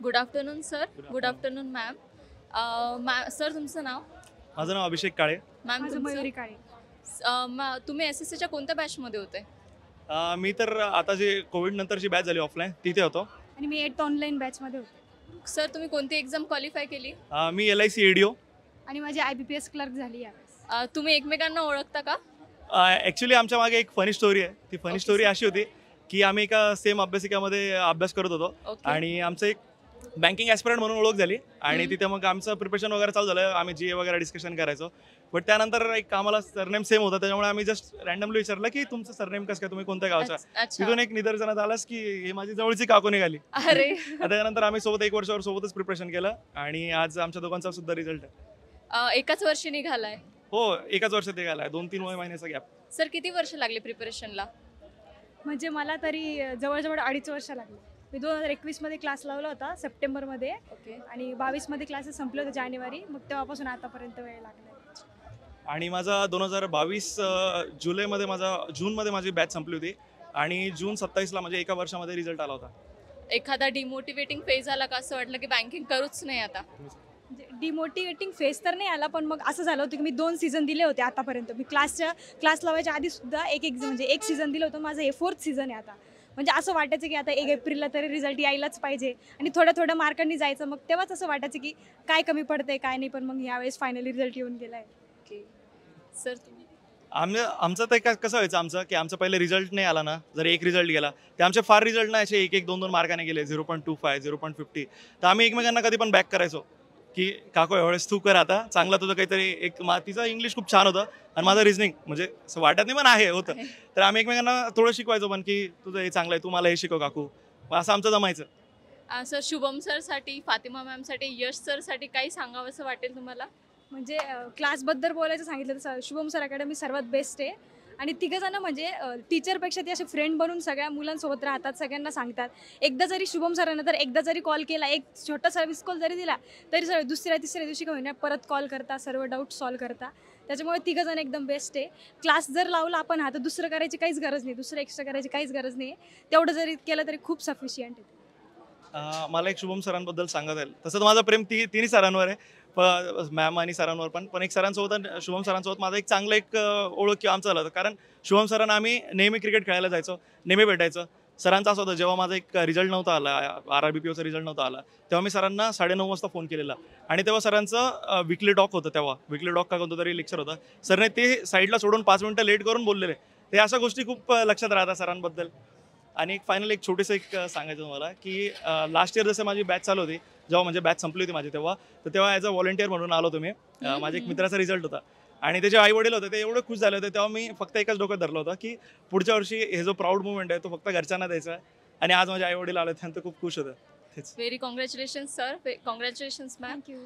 Good afternoon sir. Good afternoon ma'am. Sir तुमचं नाव? माझं नाव अभिषेक काळे. Ma'am माझं तुमचं? मयुरी काळे. तुम्ही SSCच्या कोणत्या बॅचमध्ये होते? मी तर आता जे कोविड नंतरची बॅच झाली ऑफलाईन तिथे होतो. आणि मी 8th ऑनलाईन बॅचमध्ये होते. सर तुम्ही कोणती एक्झाम क्वालिफाय केली? मी LIC ADO. आणि माझी IBPS क्लर्क झाली यावेळेस. तुम्ही एकमेकांना ओळखता का? ॲक्च्युली आमच्या मागे एक फनी स्टोरी आहे. ती फनी Okay, स्टोरी sir. अशी होती की आम्ही एका सेम अभ्यासिकामध्ये अभ्यास करत होतो Okay. आणि आमचं एक बँकिंग ॲस्पिरंट म्हणून ओळख झाली आणि हम्म. तिथे मग आमचं प्रिपरेशन वगैरे चालू झालं. आम्ही GA वगैरे डिस्कशन करायचो. बट त्यानंतर एक आम्हाला सरनेम सेम होता, त्याच्यामुळे आम्ही जस्ट रँडमली विचारलं की तुमचं सरनेम कसं काय, तुम्ही कोणत्या गावचा? अच्छा. तिथून एक निदर्शनात आलास की हे माझी जवळची काकू निघाली. अरे त्याच्यानंतर आम्ही सोबत 1 वर्षावर सोबतच प्रिपरेशन केलं आणि आज आमच्या दोघांचा सुद्धा रिझल्ट आहे. एकाच वर्षी निघालाय. हो, एकाच वर्षात ते गेला. 2-3 महिन्याचा गॅप. सर किती वर्ष लागले प्रिपरेशनला? म्हणजे मला तरी जवळजवळ 2.5 वर्ष लागली. मी 2021 मध्ये क्लास लावला होता सप्टेंबरमध्ये ओके. आणि 22 मध्ये क्लासेस संपले होते जानेवारी. मग तेव्हापासून आतापर्यंत वेळ लागला. आणि माझा 2022 जुलैमध्ये जूनमध्ये माझी बॅच संपली होती आणि जून 27ला म्हणजे एका वर्षामध्ये रिझल्ट आला होता. एखादा डिमोटिवेटिंग फेज आला का, असं वाटलं की बँकिंग करूच नाही आता? म्हणजे डिमोटिवेटिंग फेस तर नाही आला, पण मग असं झालं होतं की मी 2 सीझन दिले होते आतापर्यंत. मी क्लास लावायच्या आधी सुद्धा म्हणजे एक सीझन दिलं होतं. माझं हे 4th सीझन आहे आता. म्हणजे असं वाटायचं की आता 1 एप्रिलला तरी रिझल्ट यायलाच पाहिजे आणि थोड्या मार्कांनी जायचं. मग तेव्हाच असं वाटायचं की काय कमी पडतंय काय नाही, पण मग यावेळेस फायनली रिझल्ट येऊन गेलाय. ओके. सर तुम्ही? आमचं तर कसं व्हायचं की आमचा पहिले रिझल्ट नाही आला ना, जर एक रिझल्ट गेला ते आमचे फार रिझल्ट नाही असे 1-2 मार्काने गेले, 0.25 0.50, तर आम्ही एकमेकांना कधी पण बॅक करायचो की काकू एवढेच तू कर आता चांगला, तुझं काहीतरी तिचं इंग्लिश खूप छान होतं आणि माझं रिझनिंग म्हणजे असं वाटत नाही पण होतं. तर आम्ही एकमेकांना थोडं शिकवायचो पण की तुझं हे चांगलं आहे, तू मला हे शिकव काकू, असं आमचं जमायचं. सर शुभम सरसाठी, फातिमा मॅमसाठी, यश सरसाठी काही सांगावंसं वाटेल तुम्हाला? म्हणजे क्लासबद्दल बोलायचं सांगितलं तर शुभम सर अकॅडमी सर्वात बेस्ट आहे. आणि तिघंजणं म्हणजे टीचरपेक्षा ते असे फ्रेंड बनून सगळ्या मुलांसोबत राहतात, सगळ्यांना सांगतात. एकदा जरी शुभम सरांना तर एकदा जरी कॉल केला, एक छोटासा मिस कॉल जरी दिला तरी सर दुसऱ्या तिसऱ्या दिवशी का होईना परत कॉल करता, सर्व डाऊट सॉल्व्ह करता. त्याच्यामुळे तिघंजण एकदम बेस्ट आहे. क्लास जर लावला आपण तर दुसरं करायची काहीच गरज नाही, दुसरं एक्स्ट्रा करायची काहीच गरज नाही. तेवढं जरी केलं तरी खूप सफिशियंट आहे. मला एक शुभम सरांबद्दल सांगता येईल. तसं तर माझं प्रेम तिन्ही सरांवर आहे, मॅम आणि सरांवर पण एक सरांसोबत, शुभम सरांसोबत माझं एक चांगलं ओळख किंवा आमचं झालं होतं. कारण शुभम सरांना आम्ही नेहमी क्रिकेट खेळायला जायचो, नेहमी भेटायचं. सरांचं असं होतं, जेव्हा माझा एक रिझल्ट नव्हता आला, RRBPOचा रिझल्ट नव्हता आला, तेव्हा मी सरांना 9:30 वाजता फोन केलेला आणि तेव्हा सरांचं विकली टॉक होतं. तेव्हा विकली टॉक का कोणतं तरी लेक्चर होतं. सरने ते साईडला सोडून 5 मिनिटं लेट करून बोललेले. ते अशा गोष्टी खूप लक्षात राहतात सरांबद्दल. आणि फायनल एक छोटेसं सांगायचं तुम्हाला की लास्ट इयर जसं माझी बॅच चालू होती, जेव्हा म्हणजे बॅच संपली होती माझी तेव्हा ॲज अ व्हॉलंटियर म्हणून आलो होतो मी. माझ्या एक मित्राचा रिझल्ट होता आणि त्याचे आई वडील होते, ते एवढे खुश झाले होते. तेव्हा मी फक्त एकच डोक्यात धरलं होतं की पुढच्या वर्षी हे जो प्राऊड मुवमेंट आहे तो फक्त घरच्यांना द्यायचा आहे. आणि आज माझे आई वडील आले, त्यानंतर खूप खुश होतं. तेच. Very congratulations sir. Congratulations ma'am. Thank you.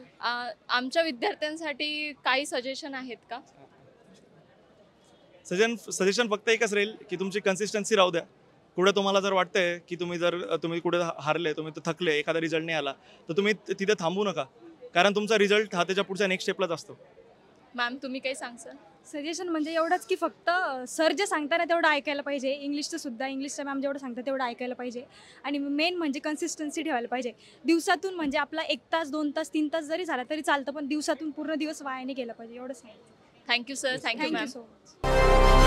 आमच्या विद्यार्थ्यांसाठी काही सजेशन आहेत का? सजेशन फक्त एकच राहील की तुमची कन्सिस्टन्सी राहू द्या. पुढे तुम्हाला जर वाटतंय की तुम्ही कुठे हारले, तुम्ही थकले, एखादा रिझल्ट नाही आला, तर तुम्ही तिथे थांबू नका, कारण तुमचा रिझल्ट हा त्याच्या पुढच्या नेक्स्ट स्टेपलाच असतो. मॅम तुम्ही काही सांगसाल? सजेशन म्हणजे एवढंच की फक्त सर जे सांगताना तेवढं ऐकायला पाहिजे. इंग्लिशच्या मॅम जेवढं सांगतात तेवढं ऐकायला पाहिजे. आणि मेन म्हणजे कन्सिस्टन्सी ठेवायला पाहिजे. दिवसातून म्हणजे आपला 1 तास 2 तास 3 तास जरी झाला तरी चालतं, पण दिवसातून पूर्ण दिवस वाया नाही गेला पाहिजे, एवढंच सांगायचं. Thank you sir. Thank you thank you ma'am. So much.